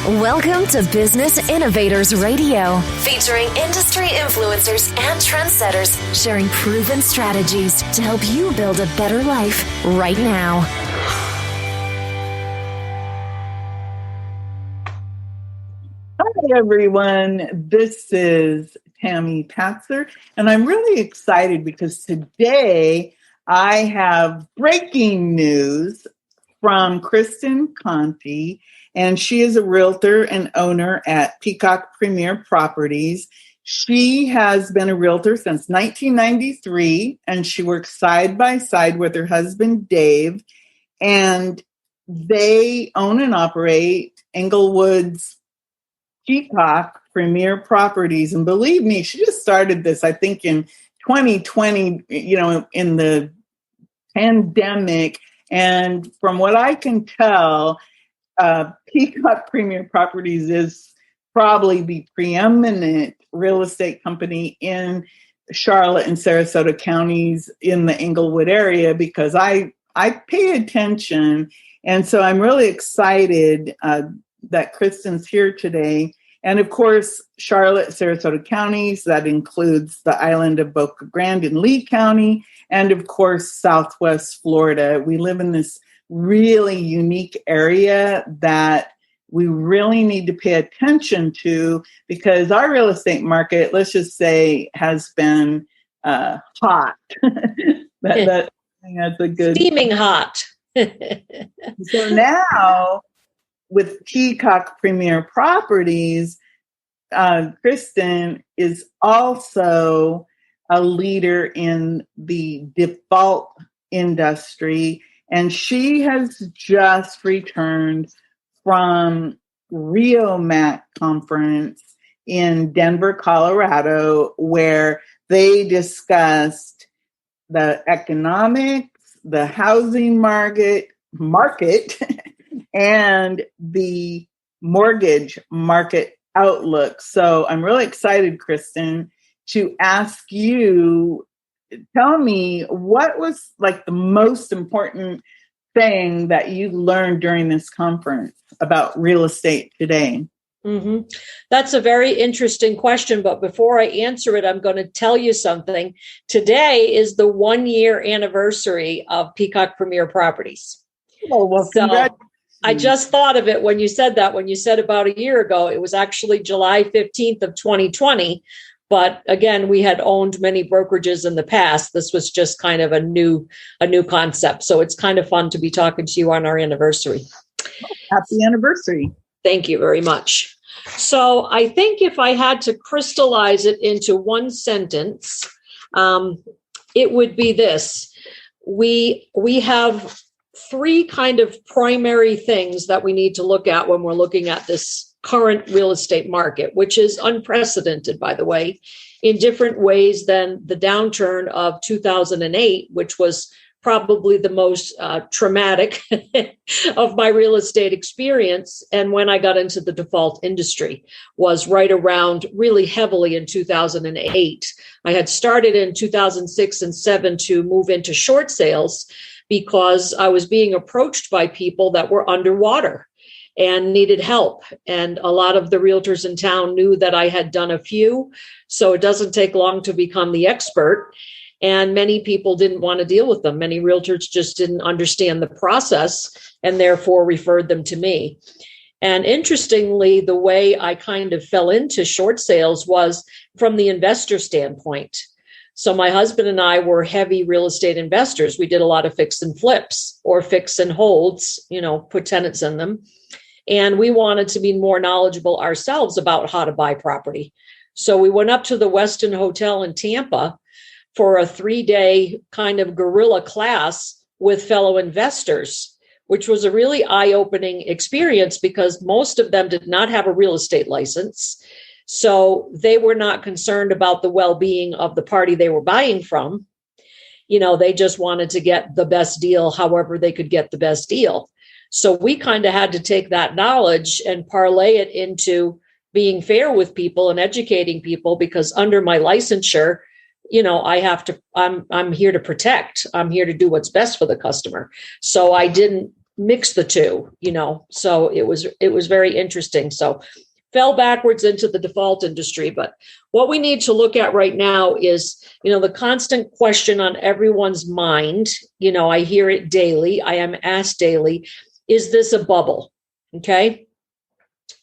Welcome to Business Innovators Radio, featuring industry influencers and trendsetters sharing proven strategies to help you build a better life right now. Hi, everyone. This is Tammy Patzer, and I'm really excited because today I have breaking news from Kristen Conti, and she is a realtor and owner at Peacock Premier Properties. She has been a realtor since 1993, and she works side by side with her husband, Dave, and they own and operate Englewood's Peacock Premier Properties. And believe me, she just started this, I think, in 2020, in the pandemic. And from what I can tell, Peacock Premier Properties is probably the preeminent real estate company in Charlotte and Sarasota Counties in the Englewood area, because I pay attention. And so I'm really excited that Kristen's here today. And of course, Charlotte, Sarasota Counties, that includes the island of Boca Grande in Lee County, and of course, Southwest Florida. We live in this really unique area that we really need to pay attention to, because our real estate market, let's just say, has been hot. That's a good steaming hot. So now with Peacock Premier Properties, Kristen is also a leader in the default industry, and she has just returned from RioMac conference in Denver, Colorado, where they discussed the economics, the housing market, and the mortgage market outlook. So I'm really excited, Kristen, to ask you, tell me, what was like the most important thing that you learned during this conference about real estate today? Mm-hmm. That's a very interesting question. But before I answer it, I'm going to tell you something. Today is the 1-year anniversary of Peacock Premier Properties. Oh, well, so I just thought of it when you said that. When you said about a year ago, it was actually July 15th of 2020. But again, we had owned many brokerages in the past. This was just kind of a new concept. So it's kind of fun to be talking to you on our anniversary. Happy anniversary. Thank you very much. So I think if I had to crystallize it into one sentence, it would be this. We have three kind of primary things that we need to look at when we're looking at this current real estate market, which is unprecedented, by the way, in different ways than the downturn of 2008, which was probably the most traumatic of my real estate experience. And when I got into the default industry was right around really heavily in 2008. I had started in 2006 and 2007 to move into short sales because I was being approached by people that were underwater and needed help. And a lot of the realtors in town knew that I had done a few, so it doesn't take long to become the expert. And many people didn't want to deal with them. Many realtors just didn't understand the process and therefore referred them to me. And interestingly, the way I kind of fell into short sales was from the investor standpoint. So my husband and I were heavy real estate investors. We did a lot of fix and flips or fix and holds, put tenants in them. And we wanted to be more knowledgeable ourselves about how to buy property. So we went up to the Westin Hotel in Tampa for a 3-day kind of guerrilla class with fellow investors, which was a really eye-opening experience because most of them did not have a real estate license. So they were not concerned about the well-being of the party they were buying from. They just wanted to get the best deal, however they could get the best deal. So we kind of had to take that knowledge and parlay it into being fair with people and educating people, because under my licensure, I'm here to protect. I'm here to do what's best for the customer. So I didn't mix the two, so it was very interesting. So fell backwards into the default industry. But what we need to look at right now is, the constant question on everyone's mind. I hear it daily. I am asked daily, is this a bubble? Okay.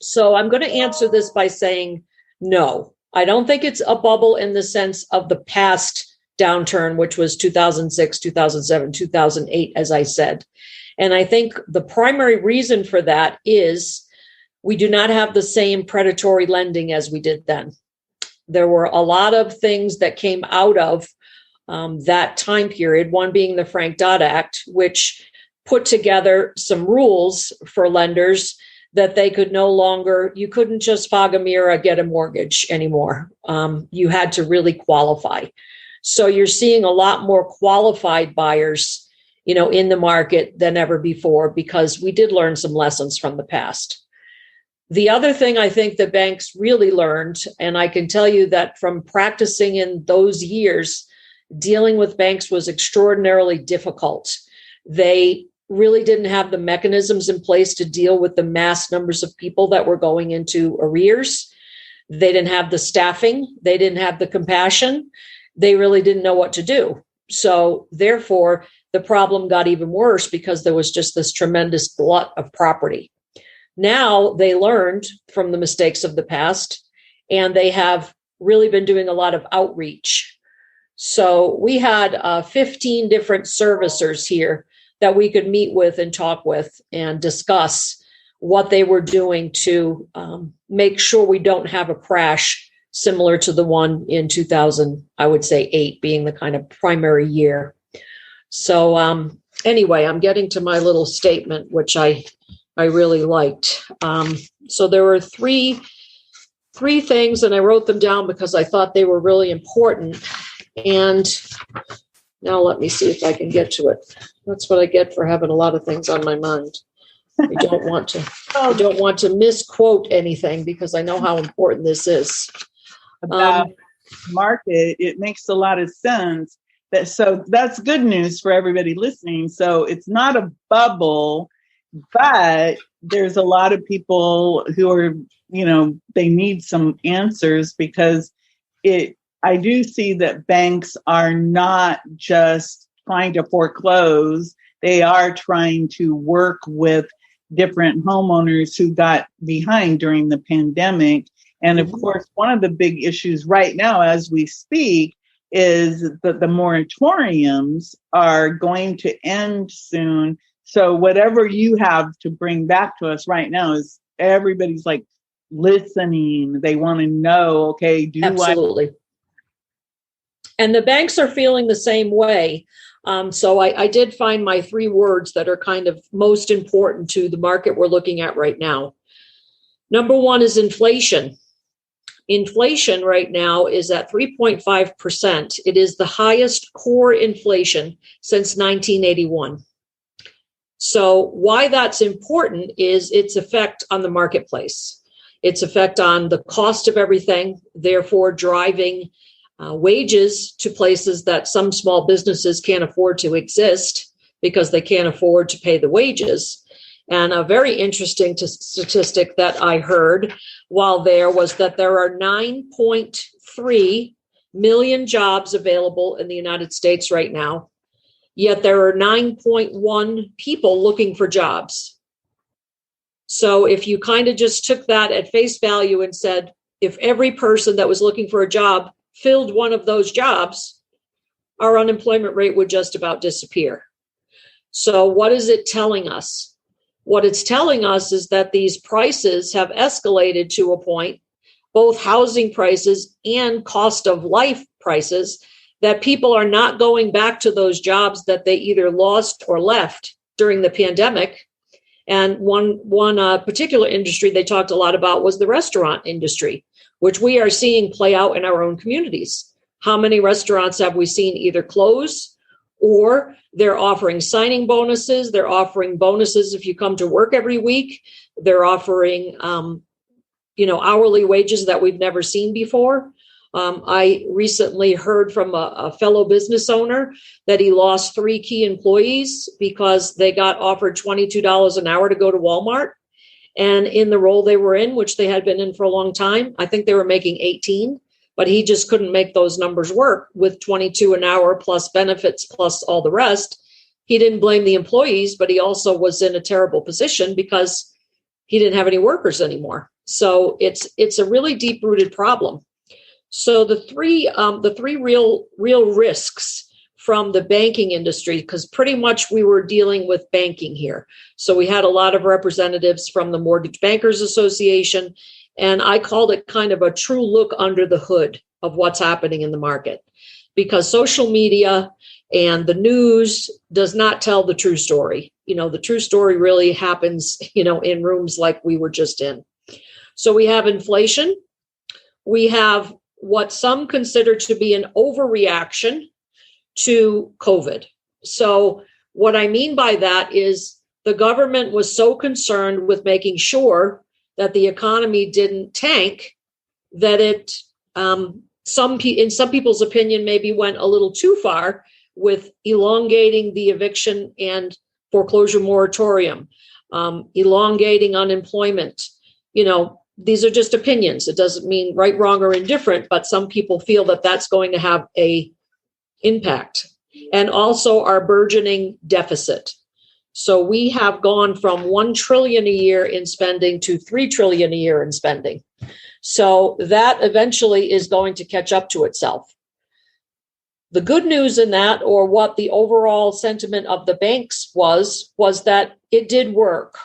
So I'm going to answer this by saying, no, I don't think it's a bubble in the sense of the past downturn, which was 2006, 2007, 2008, as I said. And I think the primary reason for that is we do not have the same predatory lending as we did then. There were a lot of things that came out of that time period, one being the Frank-Dodd Act, which put together some rules for lenders that they could no longer, you couldn't just fog a mirror, get a mortgage anymore. You had to really qualify. So you're seeing a lot more qualified buyers, in the market than ever before, because we did learn some lessons from the past. The other thing I think the banks really learned, and I can tell you that from practicing in those years, dealing with banks was extraordinarily difficult. They really didn't have the mechanisms in place to deal with the mass numbers of people that were going into arrears. They didn't have the staffing. They didn't have the compassion. They really didn't know what to do. So therefore, the problem got even worse because there was just this tremendous glut of property. Now they learned from the mistakes of the past, and they have really been doing a lot of outreach. So we had 15 different servicers here that we could meet with and talk with and discuss what they were doing to make sure we don't have a crash similar to the one in 2000, I would say 8 being the kind of primary year. So anyway, I'm getting to my little statement, which I really liked. So there were three things, and I wrote them down because I thought they were really important. And now let me see if I can get to it. That's what I get for having a lot of things on my mind. I don't want to misquote anything because I know how important this is. About market, it makes a lot of sense. So that's good news for everybody listening. So it's not a bubble, but there's a lot of people who are, they need some answers because I do see that banks are not just trying to foreclose. They are trying to work with different homeowners who got behind during the pandemic. And of course, one of the big issues right now as we speak is that the moratoriums are going to end soon. So whatever you have to bring back to us right now is everybody's like listening. They want to know, okay, Absolutely. And the banks are feeling the same way. So I did find my 3 words that are kind of most important to the market we're looking at right now. Number 1 is inflation. Inflation right now is at 3.5%. It is the highest core inflation since 1981. So why that's important is its effect on the marketplace, its effect on the cost of everything, therefore driving wages to places that some small businesses can't afford to exist because they can't afford to pay the wages. And a very interesting statistic that I heard while there was that there are 9.3 million jobs available in the United States right now, yet there are 9.1 people looking for jobs. So if you kind of just took that at face value and said, if every person that was looking for a job filled one of those jobs, our unemployment rate would just about disappear. So what is it telling us? What it's telling us is that these prices have escalated to a point, both housing prices and cost of life prices, that people are not going back to those jobs that they either lost or left during the pandemic. And one particular industry they talked a lot about was the restaurant industry, which we are seeing play out in our own communities. How many restaurants have we seen either close, or they're offering signing bonuses? They're offering bonuses if you come to work every week. They're offering, hourly wages that we've never seen before. I recently heard from a fellow business owner that he lost 3 key employees because they got offered $22 an hour to go to Walmart. And in the role they were in, which they had been in for a long time, I think they were making 18, but he just couldn't make those numbers work with 22 an hour plus benefits plus all the rest. He didn't blame the employees, but he also was in a terrible position because he didn't have any workers anymore. So it's a really deep-rooted problem. So the three real risks from the banking industry, because pretty much we were dealing with banking here. So we had a lot of representatives from the Mortgage Bankers Association, and I called it kind of a true look under the hood of what's happening in the market, because social media and the news does not tell the true story. The true story really happens, in rooms like we were just in. So we have inflation. We have what some consider to be an overreaction to COVID. So what I mean by that is the government was so concerned with making sure that the economy didn't tank that it, in some people's opinion, maybe went a little too far with elongating the eviction and foreclosure moratorium, elongating unemployment. These are just opinions. It doesn't mean right, wrong, or indifferent, but some people feel that that's going to have a impact. And also our burgeoning deficit. So we have gone from 1 trillion a year in spending to 3 trillion a year in spending. So that eventually is going to catch up to itself. The good news in that, or what the overall sentiment of the banks was that it did work,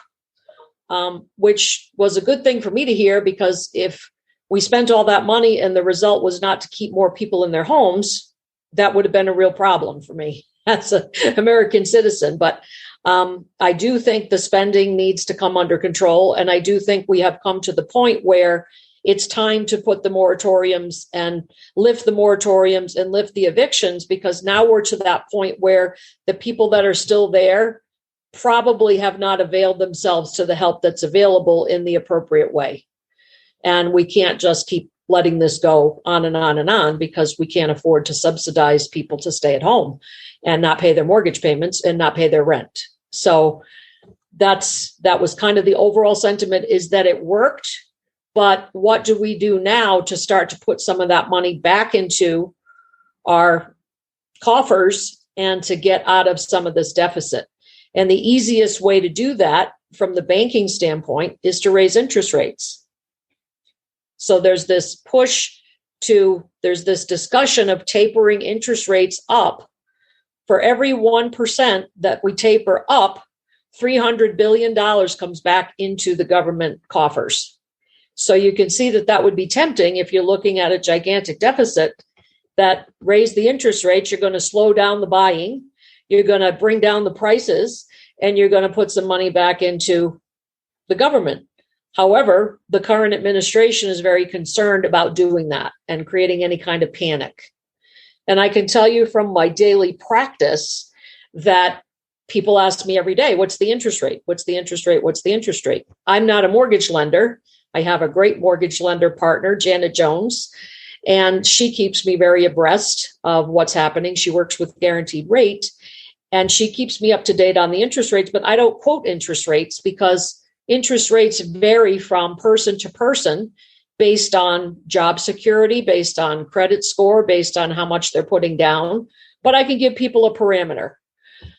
which was a good thing for me to hear, because if we spent all that money and the result was not to keep more people in their homes, that would have been a real problem for me as an American citizen. But I do think the spending needs to come under control. And I do think we have come to the point where it's time to put the moratoriums and lift the moratoriums and lift the evictions, because now we're to that point where the people that are still there probably have not availed themselves to the help that's available in the appropriate way. And we can't just keep letting this go on and on and on, because we can't afford to subsidize people to stay at home and not pay their mortgage payments and not pay their rent. So that was kind of the overall sentiment, is that it worked. But what do we do now to start to put some of that money back into our coffers and to get out of some of this deficit? And the easiest way to do that from the banking standpoint is to raise interest rates. So there's this discussion of tapering interest rates up. For every 1% that we taper up, $300 billion comes back into the government coffers. So you can see that would be tempting if you're looking at a gigantic deficit, that raise the interest rates, you're going to slow down the buying, you're going to bring down the prices, and you're going to put some money back into the government. However, the current administration is very concerned about doing that and creating any kind of panic. And I can tell you from my daily practice that people ask me every day, what's the interest rate? What's the interest rate? What's the interest rate? I'm not a mortgage lender. I have a great mortgage lender partner, Janet Jones, and she keeps me very abreast of what's happening. She works with guaranteed rate, and she keeps me up to date on the interest rates, but I don't quote interest rates because interest rates vary from person to person based on job security, based on credit score, based on how much they're putting down. But I can give people a parameter.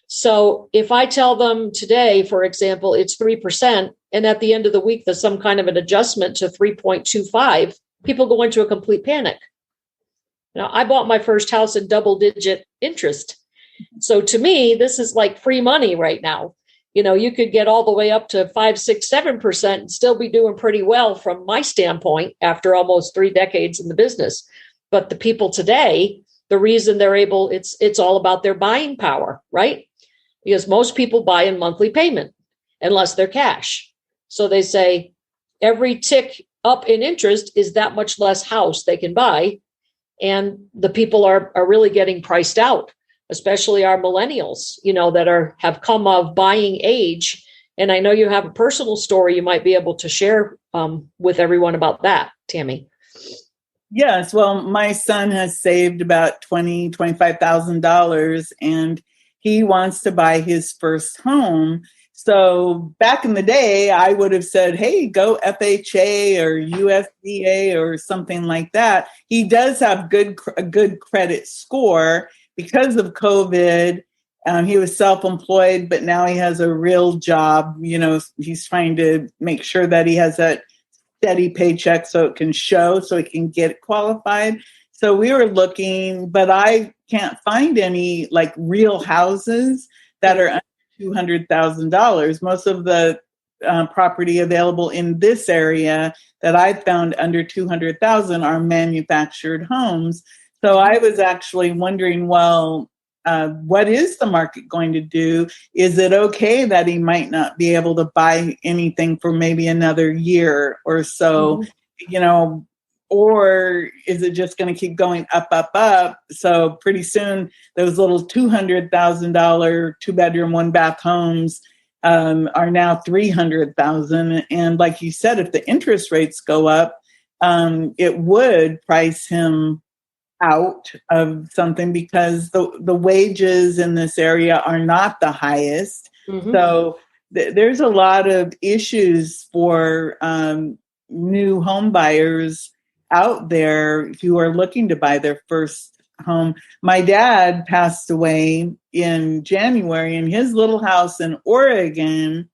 So if I tell them today, for example, it's 3%, and at the end of the week, there's some kind of an adjustment to 3.25, people go into a complete panic. Now, I bought my first house in double-digit interest. So to me, this is like free money right now. You could get all the way up to 5, 6, 7% and still be doing pretty well from my standpoint after almost 3 decades in the business. But the people today, the reason they're able, it's all about their buying power, right? Because most people buy in monthly payment unless they're cash. So they say every tick up in interest is that much less house they can buy. And the people are really getting priced out, especially our millennials, that have come of buying age. And I know you have a personal story you might be able to share with everyone about that, Tammy. Yes, well, my son has saved about $25,000 and he wants to buy his first home. So back in the day, I would have said, hey, go FHA or USDA or something like that. He does have a good credit score because of COVID. He was self-employed, but now he has a real job. You know, he's trying to make sure that he has that steady paycheck so it can show, so it can get qualified. So we were looking, but I can't find any like real houses that are under $200,000. Most of the property available in this area that I found under 200,000 are manufactured homes. So I was actually wondering, well, what is the market going to do? Is it okay that he might not be able to buy anything for maybe another year or so, you know, or is it just going to keep going up, up, up? So pretty soon those little $200,000 2-bedroom, 1-bath homes are now 300,000. And like you said, if the interest rates go up, it would price him out of something because the wages in this area are not the highest. So there's a lot of issues for new home buyers out there who are looking to buy their first home. My dad passed away in January, and his little house in Oregon,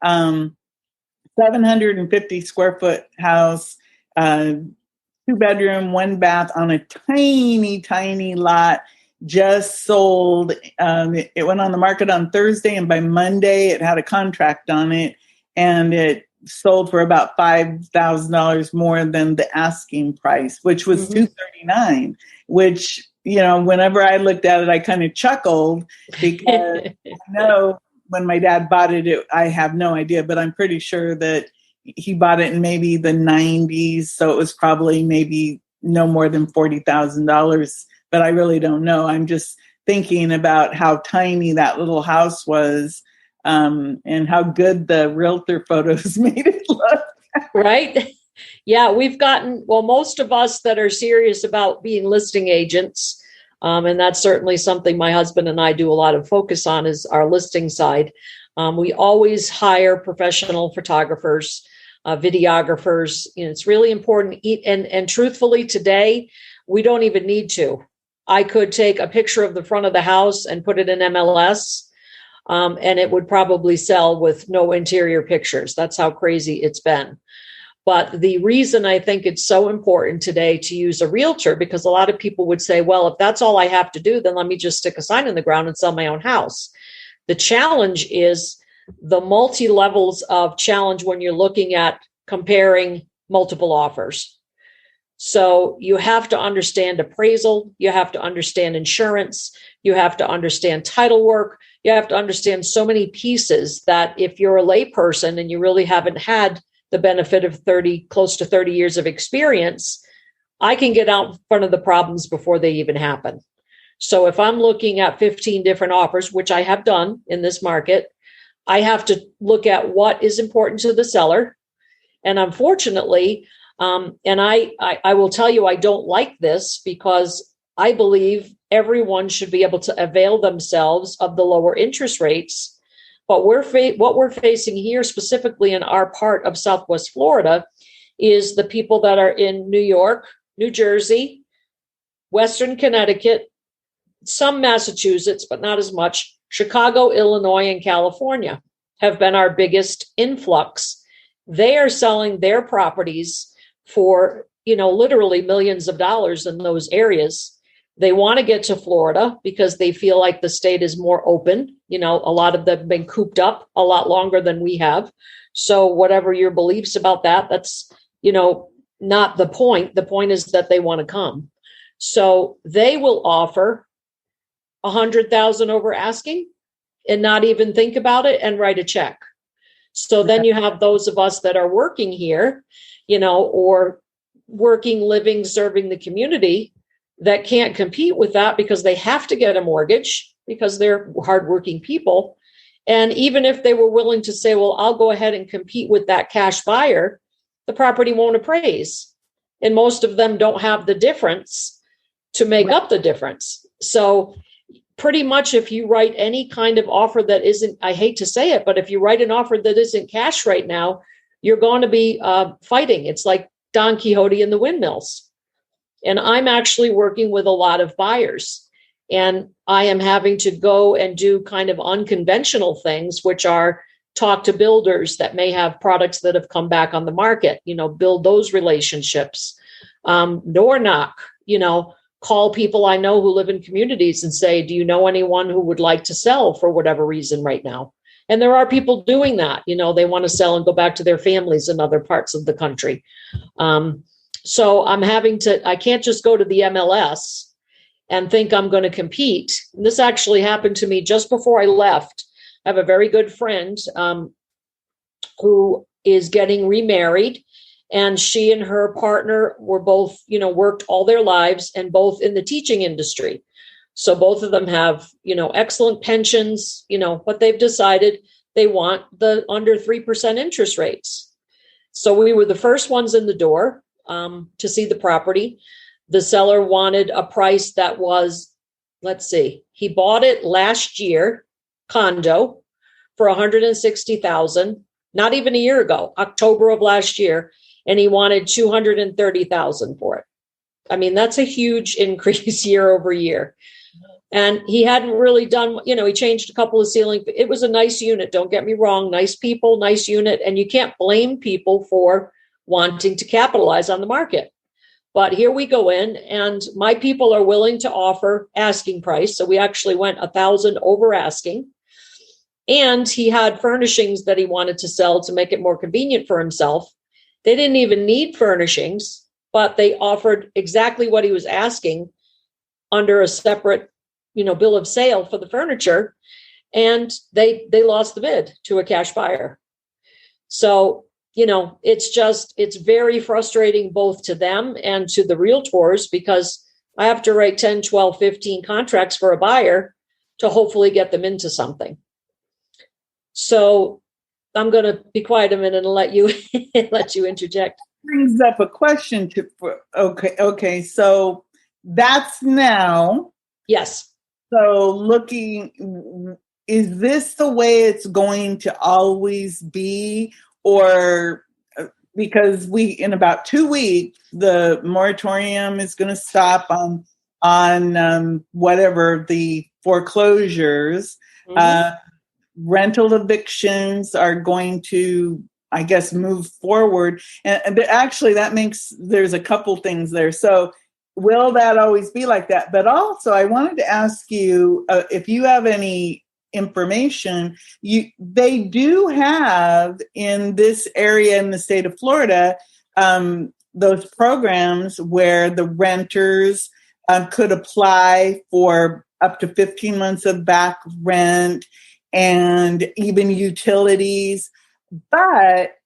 750 square foot house, 2-bedroom, 1-bath on a tiny, tiny lot, just sold. It went on the market on Thursday, and by Monday it had a contract on it, and it sold for about $5,000 more than the asking price, which was $239. Which, you know, whenever I looked at it, I kind of chuckled because I know when my dad bought it, I have no idea, but I'm pretty sure that he bought it in maybe the 90s. So it was probably maybe no more than $40,000, but I really don't know. I'm just thinking about how tiny that little house was, and how good the realtor photos made it look. Right? Yeah, most of us that are serious about being listing agents, and that's certainly something my husband and I do a lot of focus on is our listing side. We always hire professional photographers, videographers. You know, it's really important. And truthfully, today, we don't even need to. I could take a picture of the front of the house and put it in MLS, and it would probably sell with no interior pictures. That's how crazy it's been. But the reason I think it's so important today to use a realtor, because a lot of people would say, well, if that's all I have to do, then let me just stick a sign in the ground and sell my own house. The challenge is the multi-levels of challenge when you're looking at comparing multiple offers. So you have to understand appraisal, you have to understand insurance, you have to understand title work, you have to understand so many pieces that if you're a layperson and you really haven't had the benefit of close to 30 years of experience, I can get out in front of the problems before they even happen. So if I'm looking at 15 different offers, which I have done in this market, I have to look at what is important to the seller. And unfortunately, and I will tell you, I don't like this because I believe everyone should be able to avail themselves of the lower interest rates. But what we're facing here, specifically in our part of Southwest Florida, is the people that are in New York, New Jersey, Western Connecticut, some Massachusetts, but not as much. Chicago, Illinois, and California have been our biggest influx. They are selling their properties for, literally millions of dollars in those areas. They want to get to Florida because they feel like the state is more open. A lot of them have been cooped up a lot longer than we have. So whatever your beliefs about that, that's, not the point. The point is that they want to come. So they will offer $100,000 over asking and not even think about it and write a check. So then you have those of us that are working here, or working, living, serving the community that can't compete with that because they have to get a mortgage because they're hardworking people. And even if they were willing to say, well, I'll go ahead and compete with that cash buyer, the property won't appraise. and most of them don't have the difference to make up the difference. So pretty much if you write any kind of offer that isn't, I hate to say it, but if you write an offer that isn't cash right now, you're going to be fighting. It's like Don Quixote and the windmills. And I'm actually working with a lot of buyers, and I am having to go and do kind of unconventional things, which are talk to builders that may have products that have come back on the market, build those relationships, door knock, call people I know who live in communities and say, do you know anyone who would like to sell for whatever reason right now? And there are people doing that. They want to sell and go back to their families in other parts of the country. So I can't just go to the MLS and think I'm going to compete. And this actually happened to me just before I left. I have a very good friend who is getting remarried, and she and her partner were both, worked all their lives and both in the teaching industry. So both of them have, excellent pensions, but they've decided they want the under 3% interest rates. So we were the first ones in the door to see the property. The seller wanted a price that was, he bought it last year, condo, for $160,000, not even a year ago, October of last year, and he wanted $230,000 for it. I mean, that's a huge increase year over year. And he hadn't really done, he changed a couple of ceiling. It was a nice unit. Don't get me wrong. Nice people, nice unit. And you can't blame people for wanting to capitalize on the market. But here we go in, and my people are willing to offer asking price. So we actually went $1,000 over asking. And he had furnishings that he wanted to sell to make it more convenient for himself. They didn't even need furnishings, but they offered exactly what he was asking under a separate, bill of sale for the furniture. And they lost the bid to a cash buyer. So, it's very frustrating both to them and to the realtors, because I have to write 10, 12, 15 contracts for a buyer to hopefully get them into something. So I'm going to be quiet a minute and let you interject. Brings up a question okay. So that's now. Yes. So is this the way it's going to always be? Or because in about 2 weeks, the moratorium is going to stop on whatever the foreclosures. Mm-hmm. Rental evictions are going to, I guess, move forward. And actually, there's a couple things there. So will that always be like that? But also, I wanted to ask you if you have any information. They do have in this area in the state of Florida those programs where the renters could apply for up to 15 months of back rent and even utilities. But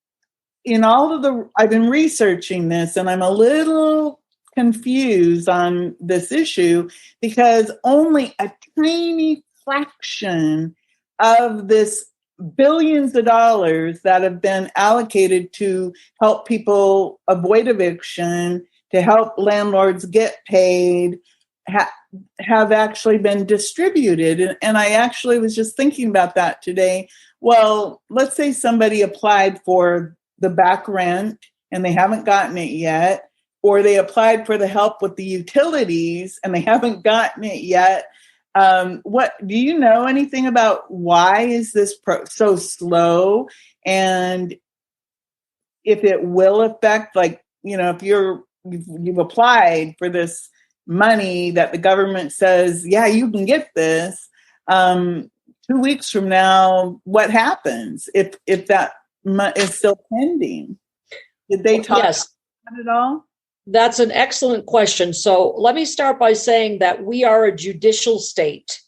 I've been researching this, and I'm a little confused on this issue because only a tiny fraction of this billions of dollars that have been allocated to help people avoid eviction, to help landlords get paid, have actually been distributed. And I actually was just thinking about that today. Well, let's say somebody applied for the back rent and they haven't gotten it yet, or they applied for the help with the utilities and they haven't gotten it yet. What do you know anything about why is this so slow? And if it will affect, if you've applied for this money that the government says, yeah, you can get this, 2 weeks from now, what happens if that is still pending? Did they talk about it at all? That's an excellent question. So let me start by saying that we are a judicial state,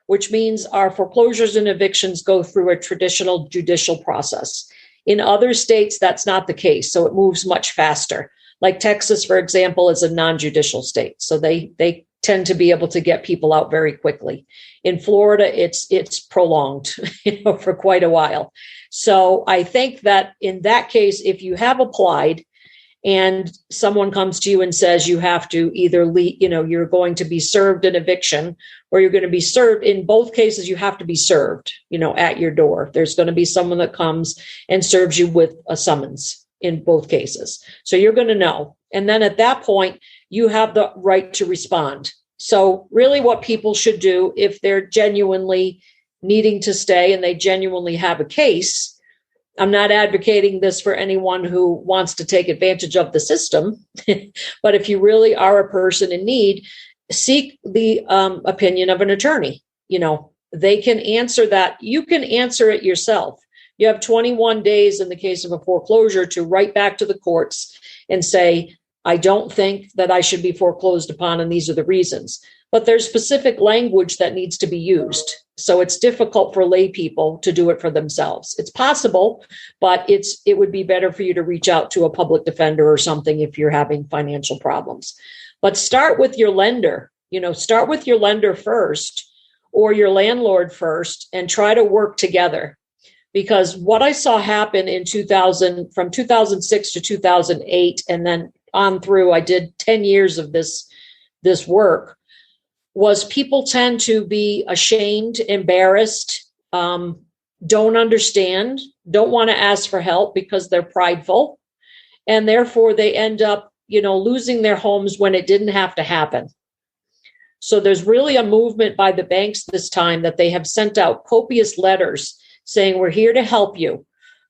which means our foreclosures and evictions go through a traditional judicial process. In other states, that's not the case. So it moves much faster. Like Texas, for example, is a non-judicial state. So they tend to be able to get people out very quickly. In Florida, it's prolonged, for quite a while. So I think that in that case, if you have applied and someone comes to you and says you have to either leave, you're going to be served an eviction, or you're going to be served. In both cases, you have to be served, at your door. There's going to be someone that comes and serves you with a summons in both cases. So you're going to know. And then at that point, you have the right to respond. So really what people should do, if they're genuinely needing to stay and they genuinely have a case, I'm not advocating this for anyone who wants to take advantage of the system, but if you really are a person in need, seek the opinion of an attorney. They can answer that. You can answer it yourself. You have 21 days in the case of a foreclosure to write back to the courts and say, I don't think that I should be foreclosed upon, and these are the reasons. But there's specific language that needs to be used. So it's difficult for lay people to do it for themselves. It's possible, but it would be better for you to reach out to a public defender or something if you're having financial problems. But start with your lender. Start with your lender first, or your landlord first, and try to work together. Because what I saw happen in from 2006 to 2008, and then on through, I did 10 years of this work, was people tend to be ashamed, embarrassed, don't understand, don't want to ask for help because they're prideful. And therefore they end up, losing their homes when it didn't have to happen. So there's really a movement by the banks this time that they have sent out copious letters saying, we're here to help you.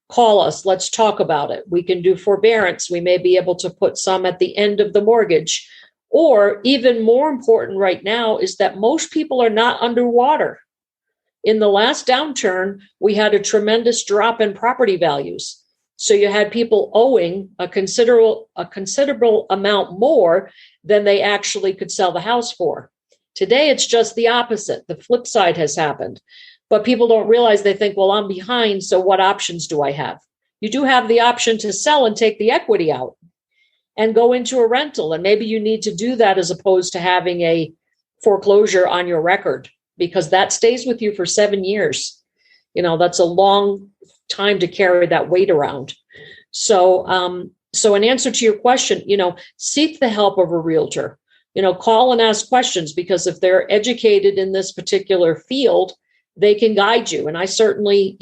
Call us. Let's talk about it. We can do forbearance. We may be able to put some at the end of the mortgage. Or even more important right now is that most people are not underwater. In the last downturn, we had a tremendous drop in property values. So you had people owing a considerable amount more than they actually could sell the house for. Today, it's just the opposite. The flip side has happened. But people don't realize, they think, well, I'm behind, so what options do I have? You do have the option to sell and take the equity out and go into a rental. And maybe you need to do that as opposed to having a foreclosure on your record, because that stays with you for 7 years. That's a long time to carry that weight around. So in answer to your question, seek the help of a realtor, call and ask questions, because if they're educated in this particular field, they can guide you. And I certainly,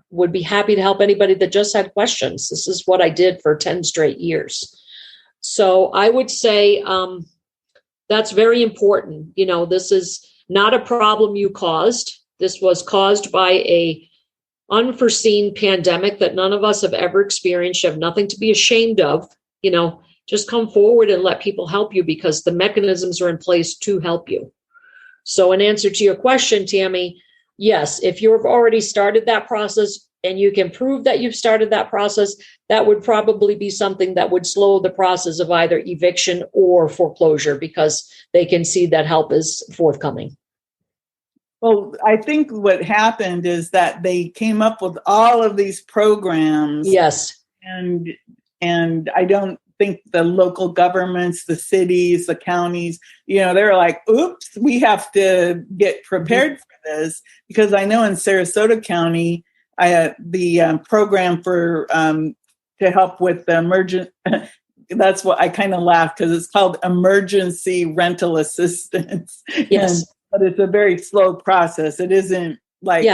would be happy to help anybody that just had questions. This is what I did for 10 straight years. So I would say that's very important. This is not a problem you caused. This was caused by a unforeseen pandemic that none of us have ever experienced. You have nothing to be ashamed of. Just come forward and let people help you, because the mechanisms are in place to help you. So in answer to your question, Tammy, yes, if you've already started that process and you can prove that you've started that process, that would probably be something that would slow the process of either eviction or foreclosure, because they can see that help is forthcoming. Well, I think what happened is that they came up with all of these programs. Yes. And I don't think the local governments, the cities, the counties, they're like, oops, we have to get prepared for this. Because I know in Sarasota County, the program for to help with the emergent. That's what I kind of laugh, because it's called emergency rental assistance. Yes, but it's a very slow process. It isn't like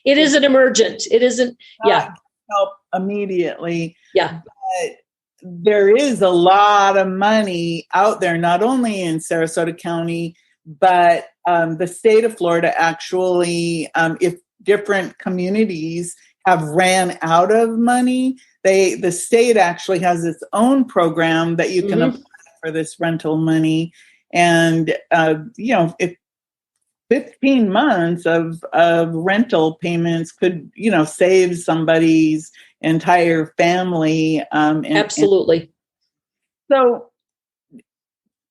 it isn't emergent. It isn't help immediately. Yeah, but there is a lot of money out there, not only in Sarasota County, but the state of Florida actually, if different communities have ran out of money, the state actually has its own program that you can apply for this rental money. And, if 15 months of rental payments could, save somebody's entire family. Absolutely. So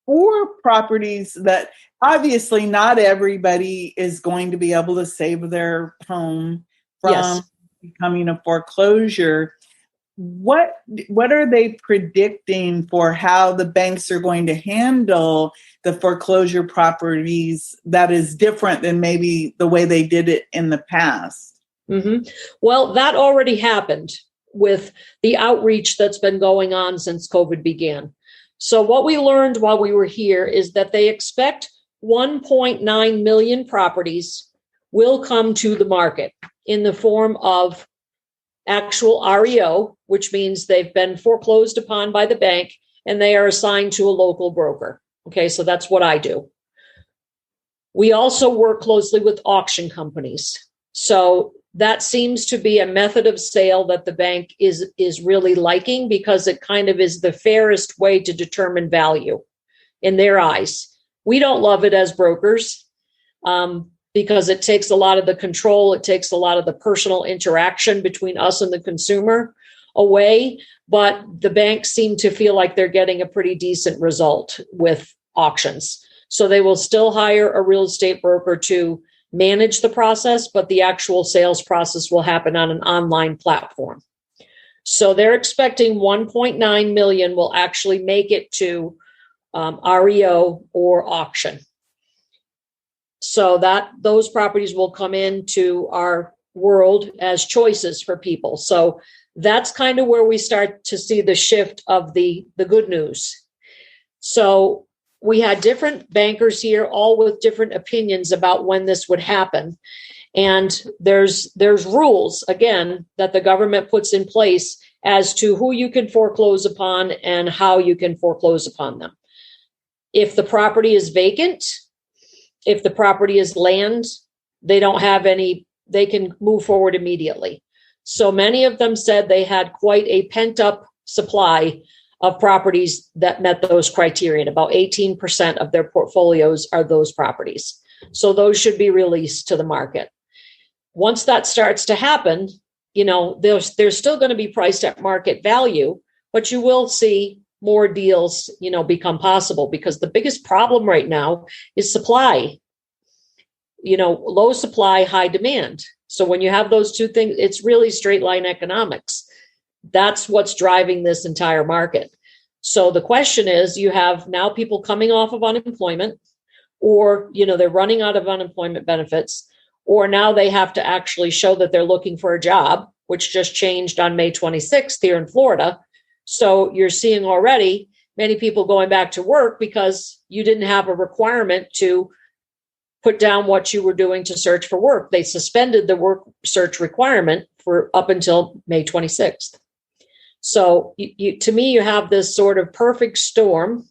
for properties that obviously not everybody is going to be able to save their home from becoming a foreclosure, what are they predicting for how the banks are going to handle the foreclosure properties that is different than maybe the way they did it in the past? Mm-hmm. Well, that already happened. with the outreach that's been going on since COVID began. So what we learned while we were here is that they expect 1.9 million properties will come to the market in the form of actual REO, which means they've been foreclosed upon by the bank and they are assigned to a local broker. Okay, so that's what I do. We also work closely with auction companies. So that seems to be a method of sale that the bank is really liking because it kind of is the fairest way to determine value in their eyes. We don't love it as brokers because it takes a lot of the control. It takes a lot of the personal interaction between us and the consumer away. But the banks seem to feel like they're getting a pretty decent result with auctions. So they will still hire a real estate broker to manage the process, but the actual sales process will happen on an online platform. So they're expecting 1.9 million will actually make it to REO or auction. So that those properties will come into our world as choices for people. So that's kind of where we start to see the shift of the good news. So we had different bankers here, all with different opinions about when this would happen. And there's rules, again, that the government puts in place as to who you can foreclose upon and how you can foreclose upon them. If the property is vacant, if the property is land, they don't have any, they can move forward immediately. So many of them said they had quite a pent-up supply of properties that met those criteria. About 18% of their portfolios are those properties. So those should be released to the market. Once that starts to happen, you know, they're still going to be priced at market value, but you will see more deals, you know, become possible because the biggest problem right now is supply. You know, low supply, high demand. So when you have those two things, it's really straight line economics. That's what's driving this entire market. So the question is, you have now people coming off of unemployment, or, you know, they're running out of unemployment benefits, or now they have to actually show that they're looking for a job, which just changed on May 26th here in Florida. So you're seeing already many people going back to work because you didn't have a requirement to put down what you were doing to search for work. They suspended the work search requirement for up until May 26th. So to me, you have this sort of perfect storm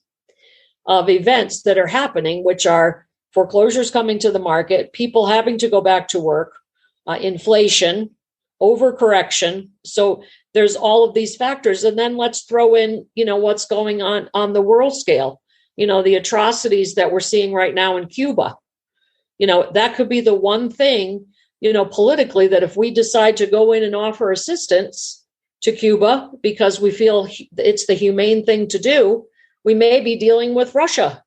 of events that are happening, which are foreclosures coming to the market, people having to go back to work, inflation, overcorrection. So there's all of these factors. And then let's throw in, you know, what's going on the world scale, you know, the atrocities that we're seeing right now in Cuba. You know, that could be the one thing, you know, politically, that if we decide to go in and offer assistance to Cuba because we feel it's the humane thing to do, we may be dealing with Russia.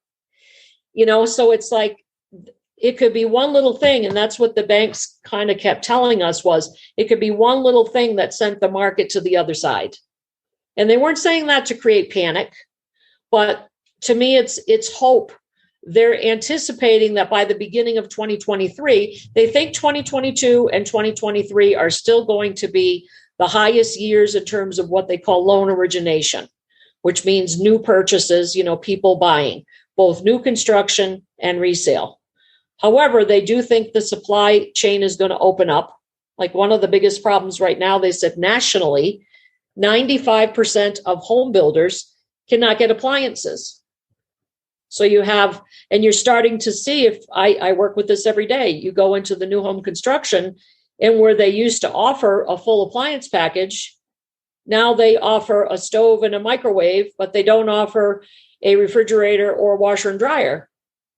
You know, so it's like, it could be one little thing. And that's what the banks kind of kept telling us was it could be one little thing that sent the market to the other side. And they weren't saying that to create panic, but to me, it's hope. They're anticipating that by the beginning of 2023, they think 2022 and 2023 are still going to be the highest years in terms of what they call loan origination, which means new purchases, you know, people buying, both new construction and resale. However, they do think the supply chain is going to open up. Like one of the biggest problems right now, they said nationally, 95% of home builders cannot get appliances. So you have, and you're starting to see, if I work with this every day, you go into the new home construction and where they used to offer a full appliance package, now they offer a stove and a microwave, but they don't offer a refrigerator or a washer and dryer.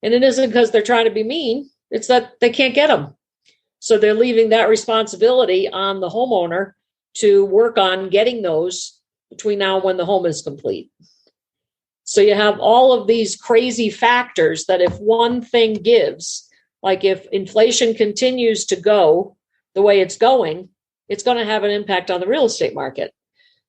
And it isn't because they're trying to be mean, it's that they can't get them. So they're leaving that responsibility on the homeowner to work on getting those between now and when the home is complete. So you have all of these crazy factors that if one thing gives, like if inflation continues to go the way it's going to have an impact on the real estate market.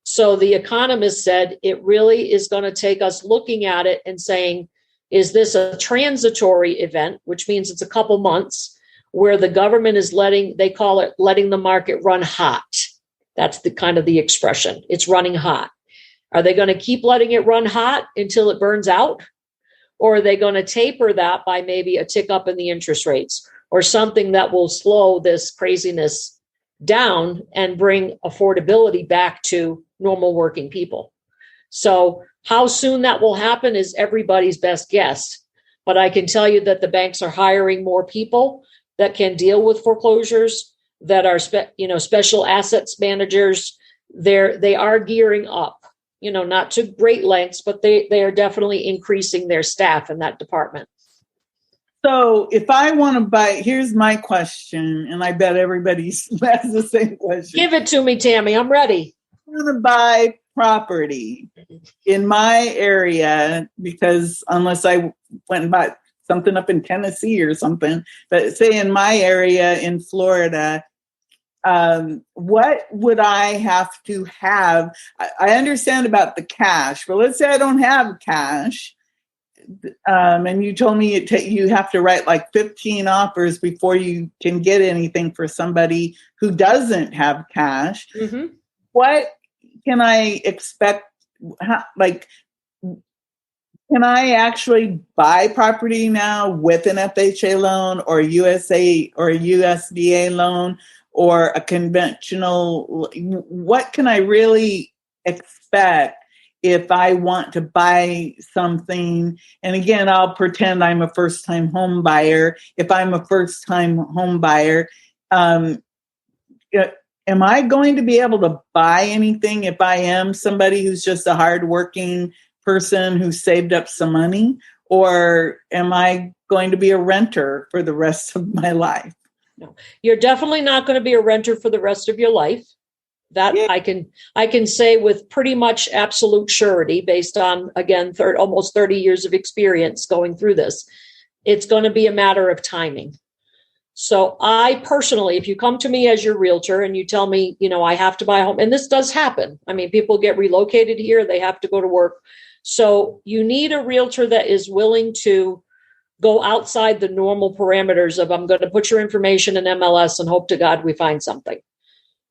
So the economist said it really is going to take us looking at it and saying, is this a transitory event, which means it's a couple months where the government is letting the market run hot. That's the kind of the expression. It's running hot. Are they going to keep letting it run hot until it burns out? Or are they going to taper that by maybe a tick up in the interest rates or something that will slow this craziness down and bring affordability back to normal working people? So how soon that will happen is everybody's best guess. But I can tell you that the banks are hiring more people that can deal with foreclosures, that are special assets managers. They are gearing up, not to great lengths, but they are definitely increasing their staff in that department. So if I want to buy, here's my question, and I bet everybody has the same question. Give it to me, Tammy. I'm ready. I want to buy property in my area, because unless I went and bought something up in Tennessee or something, but say in my area in Florida, what would I have to have? I understand about the cash, but let's say I don't have cash. And you told me you have to write like 15 offers before you can get anything for somebody who doesn't have cash. Mm-hmm. What can I expect? Can I actually buy property now with an FHA loan or a USA or a USDA loan or a conventional? What can I really expect if I want to buy something? And again, I'll pretend I'm a first-time home buyer. If I'm a first-time home buyer, am I going to be able to buy anything if I am somebody who's just a hardworking person who saved up some money? Or am I going to be a renter for the rest of my life? No, you're definitely not going to be a renter for the rest of your life. That yeah. I can say with pretty much absolute surety, based on, again, almost 30 years of experience going through this. It's going to be a matter of timing. So I personally, if you come to me as your realtor and you tell me, I have to buy a home, and this does happen. I mean, people get relocated here, they have to go to work. So you need a realtor that is willing to go outside the normal parameters of, I'm going to put your information in MLS and hope to God we find something.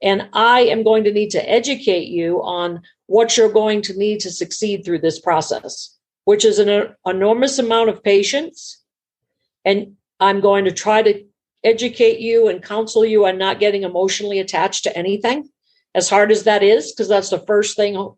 And I am going to need to educate you on what you're going to need to succeed through this process, which is an enormous amount of patience. And I'm going to try to educate you and counsel you on not getting emotionally attached to anything, as hard as that is, because that's the first thing,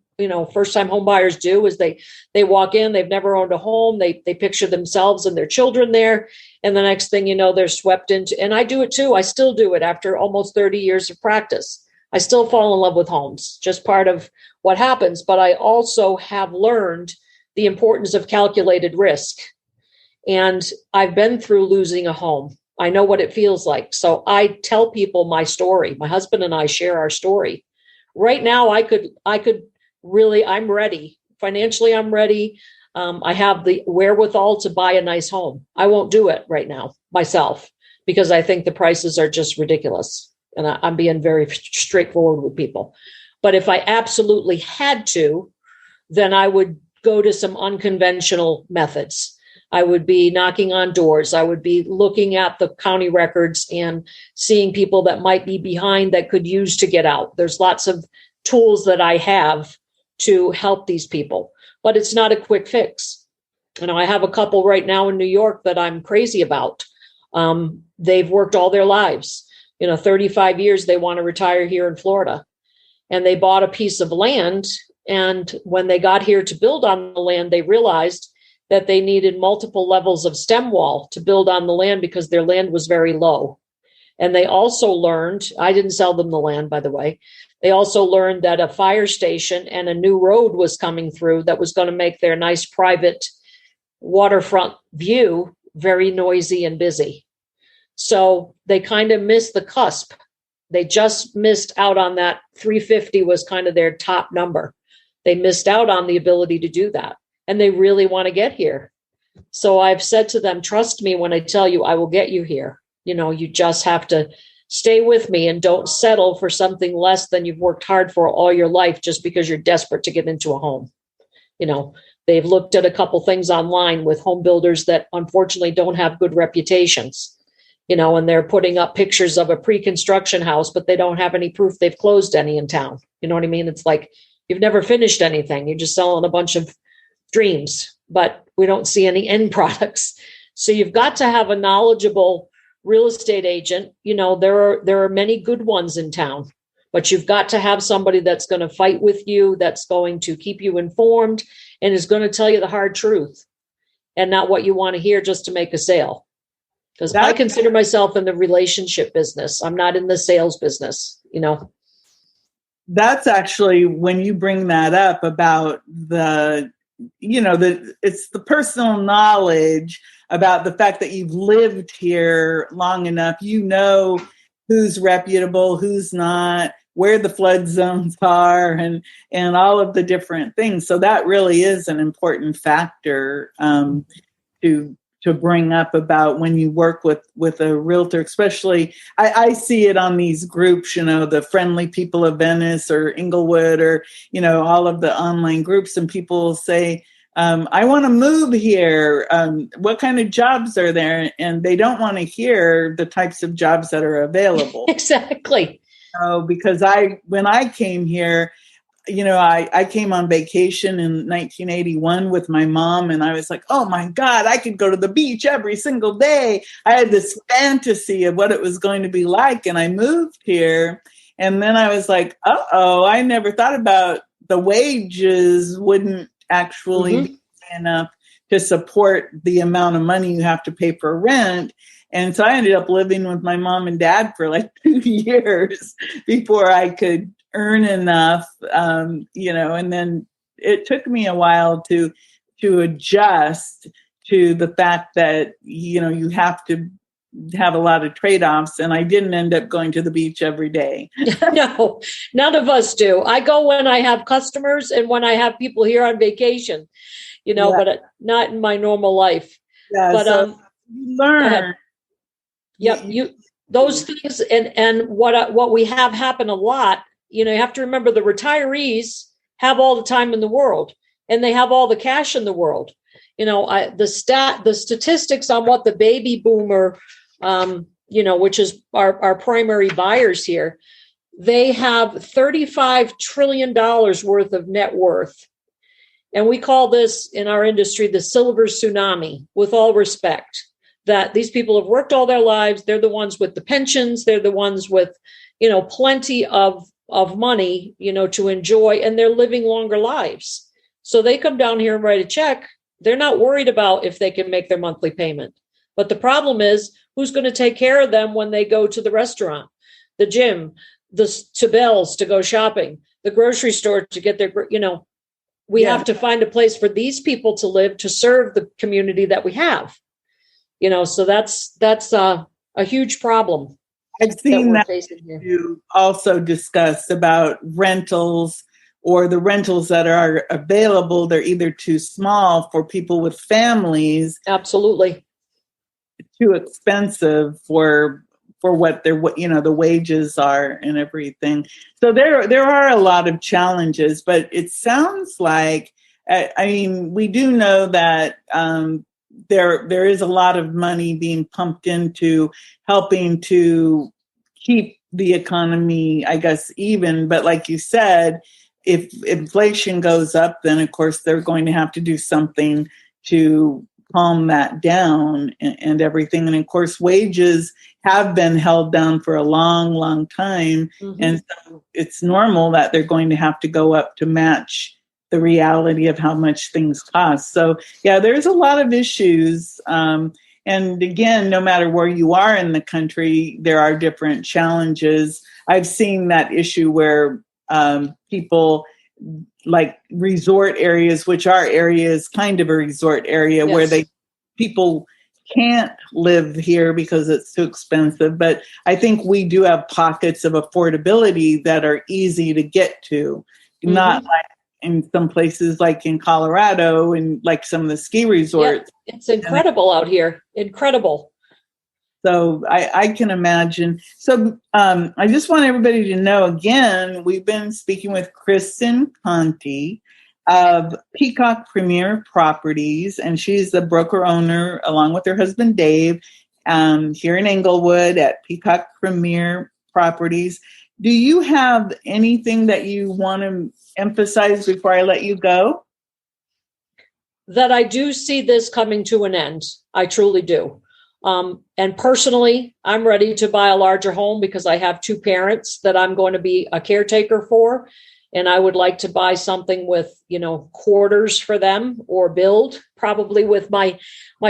first-time home buyers do is they walk in, they've never owned a home, they picture themselves and their children there, and the next thing you know, they're swept into, and I do it too, I still do it after almost 30 years of practice. I still fall in love with homes, just part of what happens, but I also have learned the importance of calculated risk, and I've been through losing a home. I know what it feels like. So I tell people my story. My husband and I share our story. Right now, I could really, I'm ready. Financially, I'm ready. I have the wherewithal to buy a nice home. I won't do it right now myself because I think the prices are just ridiculous. And I'm being very straightforward with people. But if I absolutely had to, then I would go to some unconventional methods. I would be knocking on doors. I would be looking at the county records and seeing people that might be behind that could use to get out. There's lots of tools that I have to help these people, but it's not a quick fix. I have a couple right now in New York that I'm crazy about. They've worked all their lives, 35 years. They want to retire here in Florida, and they bought a piece of land. And when they got here to build on the land, they realized that they needed multiple levels of stem wall to build on the land because their land was very low. And they also learned, I didn't sell them the land, by the way. They also learned that a fire station and a new road was coming through that was going to make their nice private waterfront view very noisy and busy. So they kind of missed the cusp. They just missed out on that. 350 was kind of their top number. They missed out on the ability to do that. And they really want to get here. So I've said to them, trust me when I tell you I will get you here. You just have to stay with me and don't settle for something less than you've worked hard for all your life just because you're desperate to get into a home. They've looked at a couple things online with home builders that unfortunately don't have good reputations. and they're putting up pictures of a pre-construction house, but they don't have any proof they've closed any in town. You know what I mean? It's like you've never finished anything. You're just selling a bunch of dreams, but we don't see any end products. So you've got to have a knowledgeable real estate agent. There are many good ones in town, but you've got to have somebody that's going to fight with you, that's going to keep you informed, and is going to tell you the hard truth and not what you want to hear just to make a sale. Because I consider myself in the relationship business. I'm not in the sales business, That's actually, when you bring that up about it's the personal knowledge about the fact that you've lived here long enough, who's reputable, who's not, where the flood zones are, and all of the different things. So that really is an important factor to bring up about when you work with a realtor, especially. I see it on these groups, the Friendly People of Venice or Inglewood, or, all of the online groups, and people will say, I want to move here. What kind of jobs are there? And they don't want to hear the types of jobs that are available. Exactly. Because when I came here, I came on vacation in 1981 with my mom, and I was like, oh my God, I could go to the beach every single day. I had this fantasy of what it was going to be like. And I moved here, and then I was like, I never thought about the wages wouldn't actually be enough to support the amount of money you have to pay for rent. And so I ended up living with my mom and dad for like 2 years before I could earn enough, and then it took me a while to adjust to the fact that, you have to have a lot of trade-offs, and I didn't end up going to the beach every day. No, none of us do. I go when I have customers and when I have people here on vacation, but not in my normal life. Yeah, but so you learn. Yep, those things, and what we have happen a lot. You have to remember the retirees have all the time in the world, and they have all the cash in the world. The statistics on what the baby boomer, which is our primary buyers here, they have $35 trillion worth of net worth. And we call this in our industry the silver tsunami, with all respect, that these people have worked all their lives. They're the ones with the pensions. They're the ones with, plenty of money, to enjoy, and they're living longer lives. So they come down here and write a check. They're not worried about if they can make their monthly payment. But the problem is, who's going to take care of them when they go to the restaurant, the gym, to Bell's to go shopping, the grocery store to get their, we have to find a place for these people to live, to serve the community that we have, so that's a huge problem. I've seen that you also discuss about rentals, or the rentals that are available. They're either too small for people with families. Absolutely. Too expensive for what the wages are and everything. So there are a lot of challenges, but it sounds like, we do know that there is a lot of money being pumped into helping to keep the economy, I guess, even. But like you said, if inflation goes up, then of course they're going to have to do something to calm that down and everything. And of course, wages have been held down for a long, long time. Mm-hmm. And so it's normal that they're going to have to go up to match the reality of how much things cost. So yeah, there's a lot of issues. And again, no matter where you are in the country, there are different challenges. I've seen that issue where people, like resort areas, which our area is kind of a resort area, yes, where people can't live here because it's too expensive. But I think we do have pockets of affordability that are easy to get to, mm-hmm, not like in some places like in Colorado and like some of the ski resorts. Yeah, it's incredible out here. Incredible. So I can imagine. So I just want everybody to know, again, we've been speaking with Kristen Conti of Peacock Premier Properties, and she's the broker owner along with her husband, Dave. here in Englewood at Peacock Premier Properties. Do you have anything that you want to emphasize before I let you go? That I do see this coming to an end. I truly do. And personally, I'm ready to buy a larger home because I have two parents that I'm going to be a caretaker for. And I would like to buy something with, quarters for them or build probably with my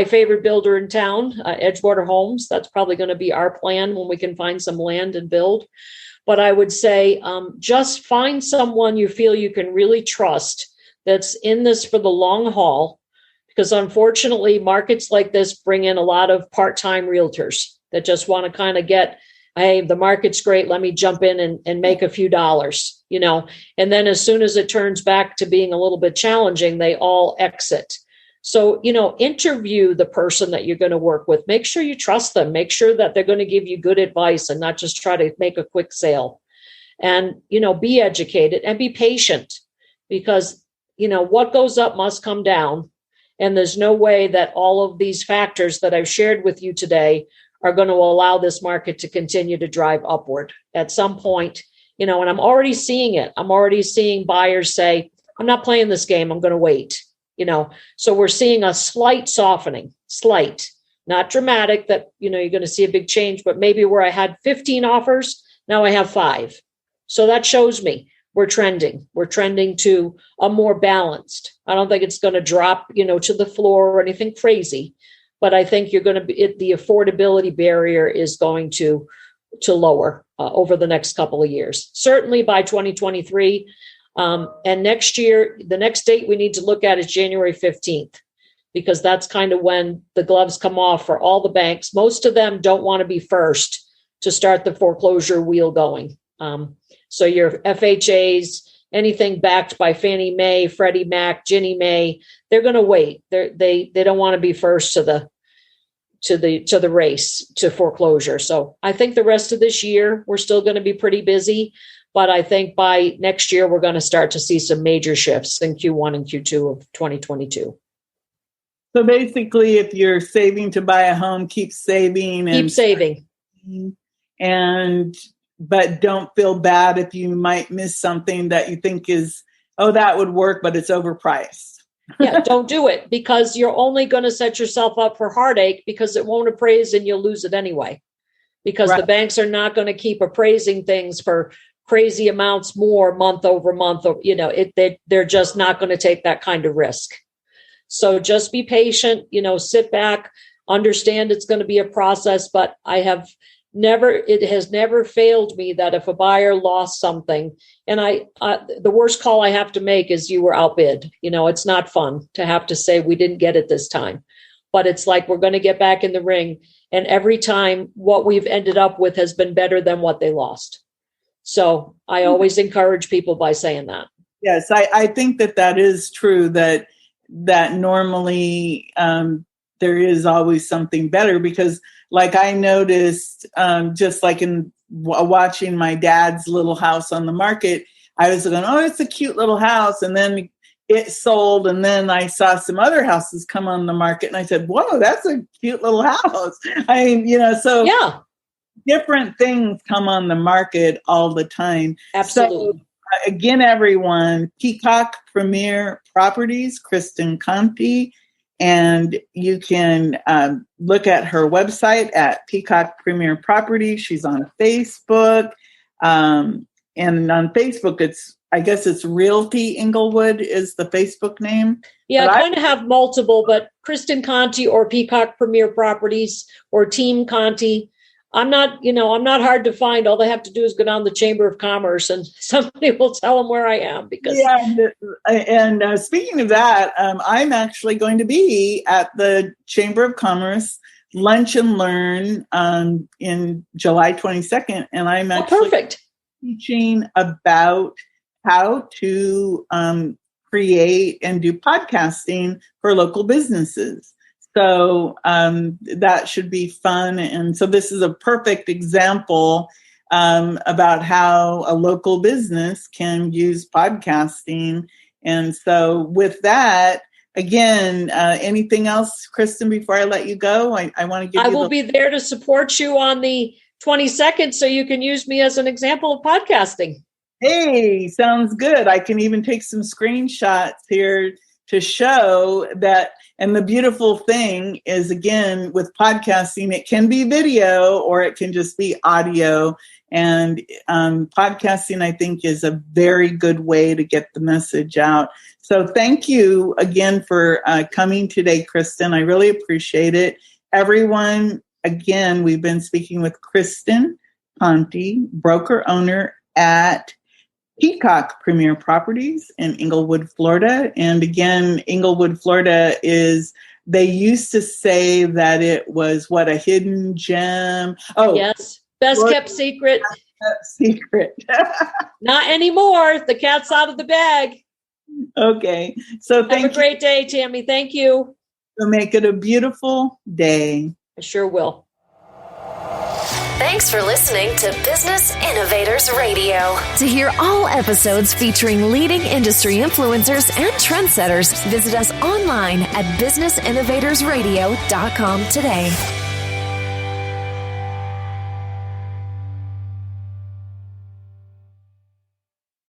favorite builder in town, Edgewater Homes. That's probably going to be our plan when we can find some land and build. But I would say just find someone you feel you can really trust that's in this for the long haul. Because unfortunately, markets like this bring in a lot of part-time realtors that just want to kind of get, hey, the market's great, let me jump in and make a few dollars, and then as soon as it turns back to being a little bit challenging, they all exit. So, interview the person that you're going to work with. Make sure you trust them. Make sure that they're going to give you good advice and not just try to make a quick sale. And, be educated and be patient because, what goes up must come down. And there's no way that all of these factors that I've shared with you today are going to allow this market to continue to drive upward. At some point, and I'm already seeing it. I'm already seeing buyers say, I'm not playing this game. I'm going to wait, So we're seeing a slight softening, not dramatic that, you're going to see a big change, but maybe where I had 15 offers, now I have 5. So that shows me we're trending to a more balanced. I don't think it's going to drop, to the floor or anything crazy, but I think you're going to be, the affordability barrier is going to lower over the next couple of years, certainly by 2023. And next year, the next date we need to look at is January 15th, because that's kind of when the gloves come off for all the banks. Most of them don't want to be first to start the foreclosure wheel going. So your FHAs, anything backed by Fannie Mae, Freddie Mac, Ginnie Mae, they're going to wait. They don't want to be first to the race to foreclosure. So I think the rest of this year we're still going to be pretty busy, but I think by next year we're going to start to see some major shifts in Q1 and Q2 of 2022. So basically, if you're saving to buy a home, keep saving. But don't feel bad if you might miss something that you think is, that would work, but it's overpriced. Yeah, don't do it because you're only going to set yourself up for heartache because it won't appraise and you'll lose it anyway. Because The banks are not going to keep appraising things for crazy amounts more month over month. They're just not going to take that kind of risk. So just be patient, sit back, understand it's going to be a process, but it has never failed me that if a buyer lost something and the worst call I have to make is you were outbid. It's not fun to have to say we didn't get it this time, but it's like, we're going to get back in the ring. And every time what we've ended up with has been better than what they lost. So I always encourage people by saying that. Yes, I think that is true, that normally there is always something better because like I noticed, just like in watching my dad's little house on the market, I was going, it's a cute little house. And then it sold. And then I saw some other houses come on the market and I said, whoa, that's a cute little house. So yeah, different things come on the market all the time. Absolutely. So, again, everyone, Peacock Premier Properties, Kristen Conti. And you can look at her website at Peacock Premier Properties. She's on Facebook. And on Facebook, it's Realty Englewood is the Facebook name. Yeah, I kind of have multiple, but Kristen Conti or Peacock Premier Properties or Team Conti. I'm not hard to find. All they have to do is go down the Chamber of Commerce and somebody will tell them where I am. And speaking of that, I'm actually going to be at the Chamber of Commerce Lunch and Learn in July 22nd. And I'm actually teaching about how to create and do podcasting for local businesses. So that should be fun. And so this is a perfect example about how a local business can use podcasting. And so with that, again, anything else, Kristen, before I let you go? I want to give you I will be there to support you on the 22nd so you can use me as an example of podcasting. Hey, sounds good. I can even take some screenshots here to show that. And the beautiful thing is, again, with podcasting, it can be video or it can just be audio. And podcasting, I think, is a very good way to get the message out. So thank you again for coming today, Kristen. I really appreciate it. Everyone, again, we've been speaking with Kristen Conti, broker owner at Peacock Premier Properties in Inglewood, Florida. And again, Inglewood, Florida they used to say that it was a hidden gem. Oh, yes. Best kept secret. Secret. Not anymore. The cat's out of the bag. Okay. So have a great day, Tammy. Thank you. So make it a beautiful day. I sure will. Thanks for listening to Business Innovators Radio. To hear all episodes featuring leading industry influencers and trendsetters, visit us online at businessinnovatorsradio.com today.